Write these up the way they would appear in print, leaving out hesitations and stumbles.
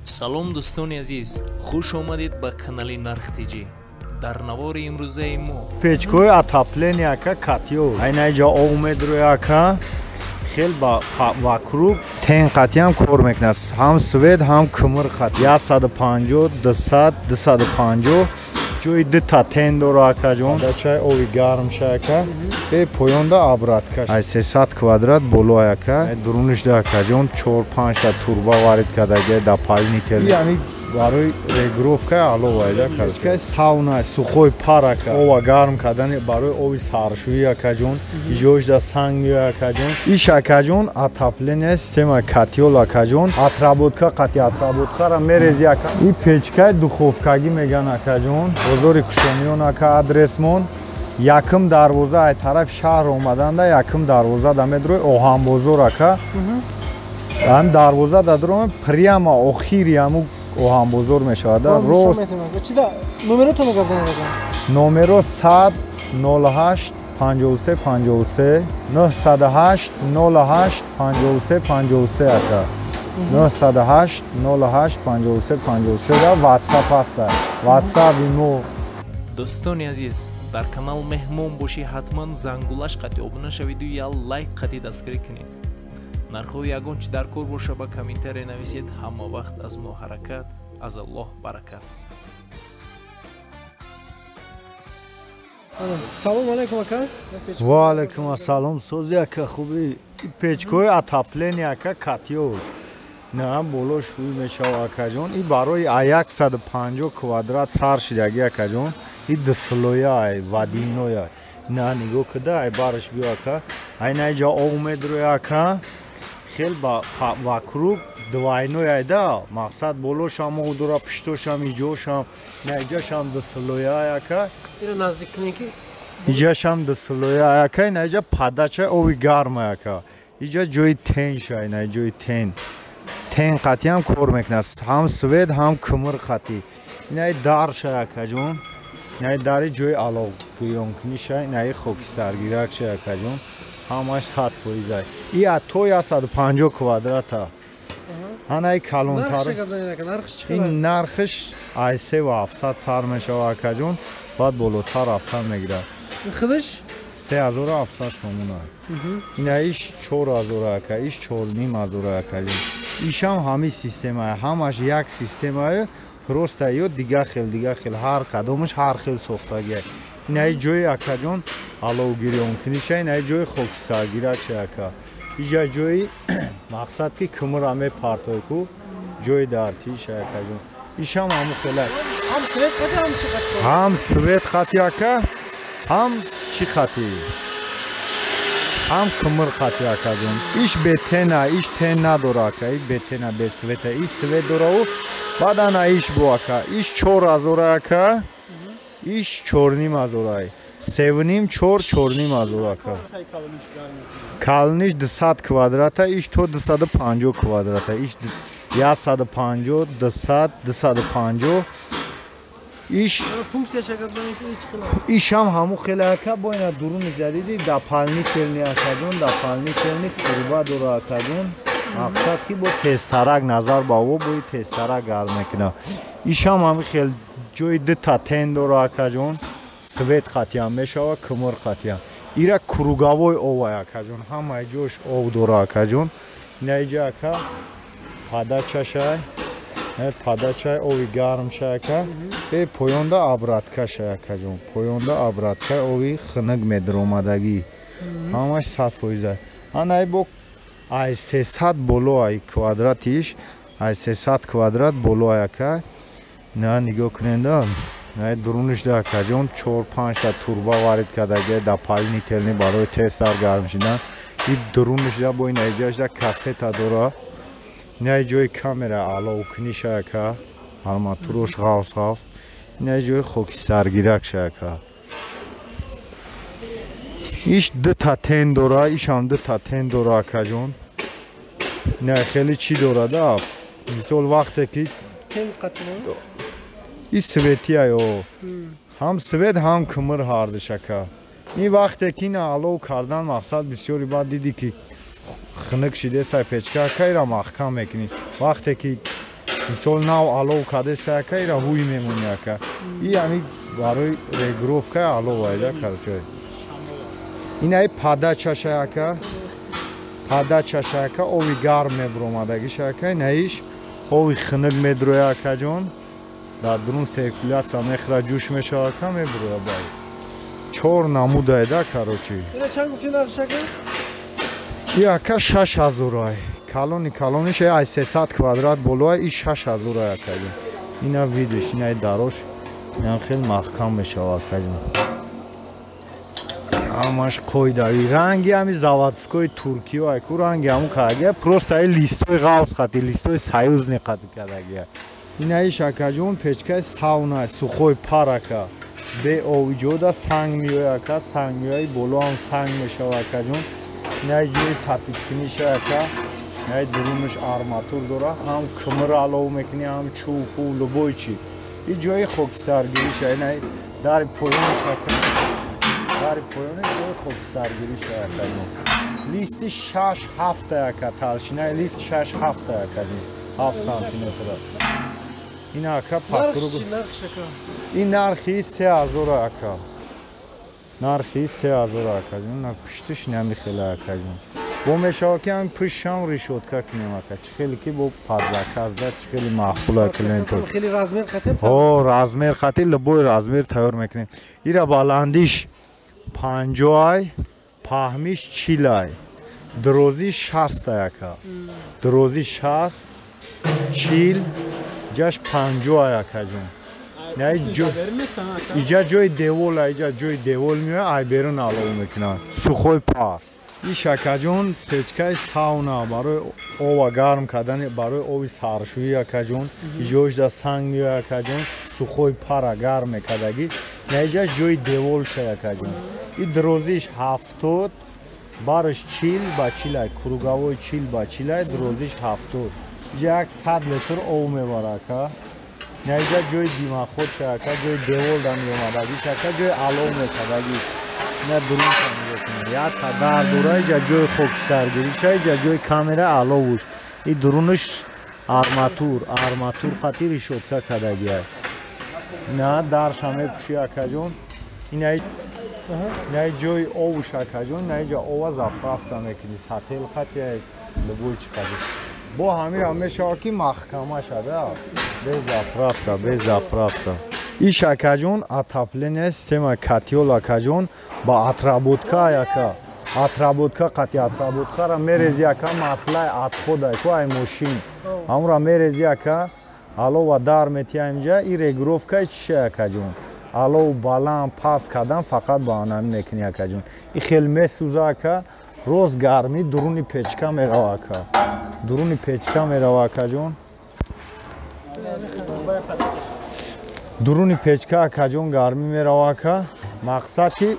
салом дӯстони азиз, хуш омадед ба канали Нарх ТЖ. дар навори имрӯзаи мо печкои отопления ка катё айнаҷа омед рӯяка хел ба круг тен қатиам кор мекунад ҳам свет ҳам кумр қат 150 200 250 ҷои дута тен дорака ҷон дачай ови гарм шака бе поёнда обраткаш ай 300 квадрат болояка дуруниш дака ҷон 4-5 та турба варид кадаге дополнитель яъни барои регировка аловайда кардка сауна сухой парака ова гарм кардани барои ови саршӯяка ҷон иҷошда санг меяка ҷон и шакаҷон отопления система катёлака ҷон отработка қати отработкара мерезяка и печкаи духовкагӣ меганака ҷон бозори кушонёнака адресмон якм дарвоза ай тарафи шаҳр омаданда якм дарвоза дамедрои оҳанбозорака ҳам дарвоза дадро прямо охири ҳаму оҳанбозор мешавад рост номеро 100 08 53 53 908 08 53 53 ака 908 08 53 53 да ватсап аста ватсапи мо дӯстони азиз дар канал меҳмон бошӣ ҳатман зангулаш қати обуна шавиду я лайк қати дастгирӣ кунед нархҳои ягон чи дар кор боша ба комментария нависед ҳама вақт аз мо ҳаракат аз аллоҳ баракат салом алайкум ака ва алайкум ассалом сози ака хуби печкои отопления ка катё на боло шӯй мешава акаҷон и барои 150 квадрат сар шидаги акаҷон и дслоя вадиноя на нигоҳ куда ай бараш биё ака айнаҷа омед рӯяка хел ба круг двойной айда мақсад болошам модура пиштошам иҷошам наиҷашам дслоя ака иро наздикники иҷашам дслоя ака наиҷа падача ови гарма ака иҷа ҷои тен шай на ҷои тен қатиам кор мекунад ҳам свет ҳам кумр қати инай дар шай ака ҷон инай дари ҷои аловгирёнкунӣ шай инай хокистаргирак шай ака ҷон ҳамаш 100% и то 150 квадрата анай калонтар ин нархш ай 3700 сар мешава ака ҷон баъд болотар рафтан мегирад худаш 3700 сомона инаиш 4000 ака иш 4500 ака ҷон ишам ҳами системае ҳамаш як системае просто ё дига хел ҳар кадомаш ҳар хел сохтагия инай ҷои ака ҷон аловгирёнкуниша инай ҷои хокистаргиракша ака иҷа ҷои мақсад ки кумра мепартойку ҷои дартиша ака ҷон ишам ҳаму хелак ҳам свет қати ака ҳам чи қати ҳам кумр қати ака ҷон иш бетена иш тен надора ака иш бетена бесвета иш свет дораву баъдана иш бо ака иш 4000 ака иш 4500 севним 4-4,5 ака калниш 200 квадрата иш то 250 квадрата иш 150 200 250 иш функция шакардани ишам ҳаму хела ака бо ина дуруни ҷадиди дополнительни акадон дополнительни турба дора акадон мақсад ки бо тезтарак назар ба ово бои тезтарак гар мекуна ишам ҳами хел ҷои дута тен дора акаҷон свет қатиам мешава кумр қатиам ира круговой ова акаҷон ҳамаи ҷош ов дора акаҷон наиҷа ака падачашай падачай ови гарм шака бе поёнда обратка шака ҷон поёнда обратка ови хунук медромадагӣ ҳамаш 100% анай бо ай 300 боло ай квадратиш ай 300 квадрат боло ака на нигоҳ куненда най дуруниш дака ҷон 4-5 та турба варид кардаге дополнительни барои тестар гарм шидан и дуруниш да бо наиҷашда кассета дора инай ҷои камера аловкунӣ шака арматурош ғавс инай ҷои хокистаргирак шака иш дута тен дора ишам дута тен дора акаҷон инай хеле чӣ дора да мисол вақте ки и светияё ҳам свет ҳам кумр ҳардушака ин вақте ки ина алов кардан мақсад бисёри баъд диди ки хунук шидесай печка кайра маҳкам мекунӣ вақте ки мисол нав алов кадеса яка ира ҳуй мемуни яка и ами барои регировка алов айда карчой инаи пада чаша яка ови гарм мебуромадагиша яка инаиш ови хинак медроя яка ҷон дар дурун сиркулятсия мехира ҷӯш мешава яка мебуроя бай чор намуда айда карочи Ина чанд гуфти нархш ака? яка 6000 ай калониш ай 300 квадрат болоа и 6000 ай яка ҷон ина видиш инаи дарош ин хеле маҳкам мешава яка ҷон амаш қоидави ранги ами заводской туркиё ай ку ранги аму кадагия просто ай листои ғавз хати листои союзни хати кадагия инаи шакаҷон печкаи сауна сухой парака бе овиҷода санг миёя ка санг миёяи боло ам санг мешава акаҷон инаи ҷои тапиткиниша яка инаи дурунаш арматур дора ҳам кимир алов мекунӣ ҳам чӯпу лубой чи и ҷои хокисаргириша инаи дари поёнашака дари поёнаш ҷои хокисаргириша якаҷон листи 6-7 яка талшинаи лист 6-7 якаҷон 7 сантиметр аст ина ака пакруг Нархш ака? ин нархи 3000 ака нархи 3000 ака ҷон на пуштиш намихела ака ҷон бо мешава ки ам пуштам решотка кунем ака чӣ хеле ки бо падзака азда чӣ хеле маъқул клиентон Хеле размер хатем? о размер хати любой размер тайёр мекунем ира баландиш 50 ай паҳмиш 40 ай дрози 60 ака дрози 60 40 ҷаш 50 ай ака ҷон иҷа ҷои девол иҷа ҷои девол меояд ай берун алов мекунад сухой пар и шакаҷон печкаи сауна барои ова гарм кардани барои ови саршӯӣ акаҷон иҷоишда санг меояд акаҷон сухой пара гарм мекардагӣ наиҷаш ҷои девол ша акаҷон и дрозиш 70 бараш 40 ба 40 ай круговой 40 ба 40 ай дрозиш 70 иҷа 100 литр ов мебарад ака наиҷа ҷои димаход ша ака ҷои девол да меомадагӣ ака ҷои алов мекардагӣ ина дурун камекунем як дар дура иҷа ҷои хокисаргириша иҷа ҷои камера аловуш и дурунаш арматур хати решотка кардагия ина дарша мепӯши акаҷон инаи ҷои овуш акаҷон ина иҷа ова заправка мекунӣ сател хати любой чӣ хати бо ҳамира мешава ки маҳкама шада без заправка и шакаҷон отопление система котёл акаҷон ба отработка яка отработка қати отработкара мерези яка маслаи отходай ку ай мошин ҳамура мерези яка алова дар метия инҷа и регировкаи чиша якаҷон алов баланд паст кардан фақат ба анами мекунӣ якаҷон и хел месӯза яка рост гармӣ дуруни печка мерава ака дуруни печка мерава акаҷон дуруни печка акаҷон гармӣ мерава ака мақсад ки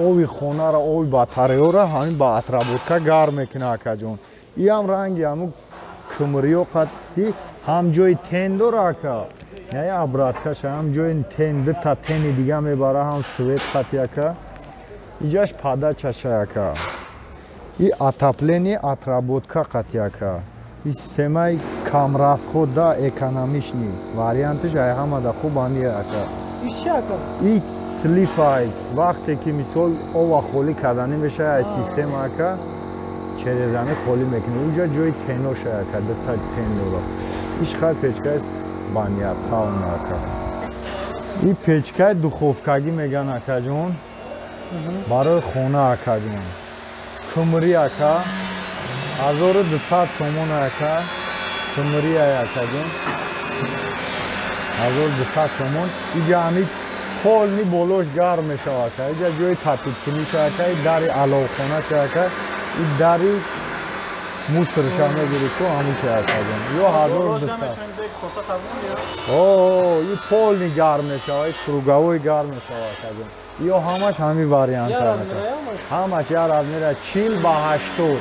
ови хонара ови батареёра ҳамин ба отработка гарм мекуна акаҷон и ҳам ранги ҳамун кӯмириё қати ҳам ҷои тен дора ака яъне обраткаша ҳам ҷои тен бита тени дига мебара ҳам свет қати ака иҷаш пада чаша ака и отопление отработка қати ака и системаи камрасход да экономични вариантиш ай ҳамада хуб ами ака и слифай вақте ки мисол ова холӣ карданӣ мешава ай система ака черезани холӣ мекунӣ уҷа ҷои теноша ака дута тен дора ишқай печкаи бания сауна ака и печкаи духовкагӣ меган акаҷон барои хона акаҷон кӯмирӣ ака 1200 сомон ака кӯмирӣ акаҷон 1200 сомон иҷа ҳамин полни болош гарм мешавад ака иҷа ҷои тапиткиниша ака и дари аловхонаша ака и дари мусорша мегирӣ ку ҳамин ки акаҷон ё 1200 и полни гарм мешавад круговой гарм мешавад акаҷон ё ҳамаш ҳамин варианта ҳамаш я размера 40 ба 80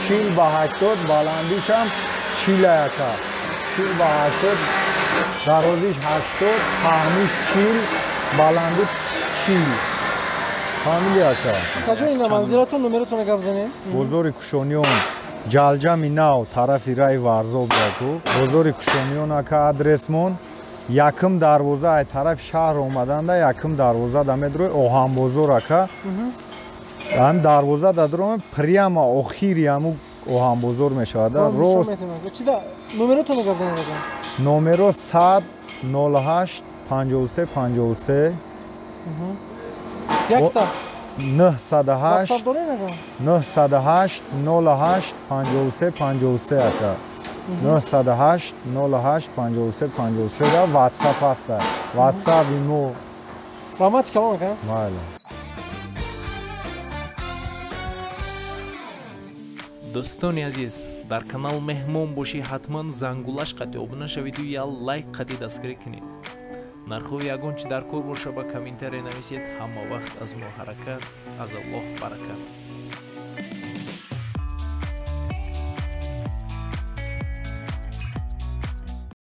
40 ба 80 баландишам 40 ака 40 ба 80 дарозиш 80 паҳниш 40 баланди 40 ҳамин ака Каҷо ин манзилатон номератон гап занем бозори кушониён ҷалҷами нав тарафи раи варзоб заку бозори кушониён ака адресмон якм дарвоза ай тарафи шаҳр омаданда якм дарвоза да медрои оҳанбозор ака ҳам дарвоза да дрои прямо охири ҳаму оҳанбозор мешавад рост номеротон гап занед номеро 100 08 53 53 якта 908 908 08 53 53 ака 908 08 53 53 да ватсап аста ватсап имо раҳмати калом мекунам майли дӯстони азиз дар канал меҳмон бошӣ ҳатман зангулаш қати обуна шавиду я лайк қати дастгирӣ кунед нархови ягон чи дар кор боша ба комментария нависед ҳама вақт аз мо ҳаракат аз аллоҳ баракат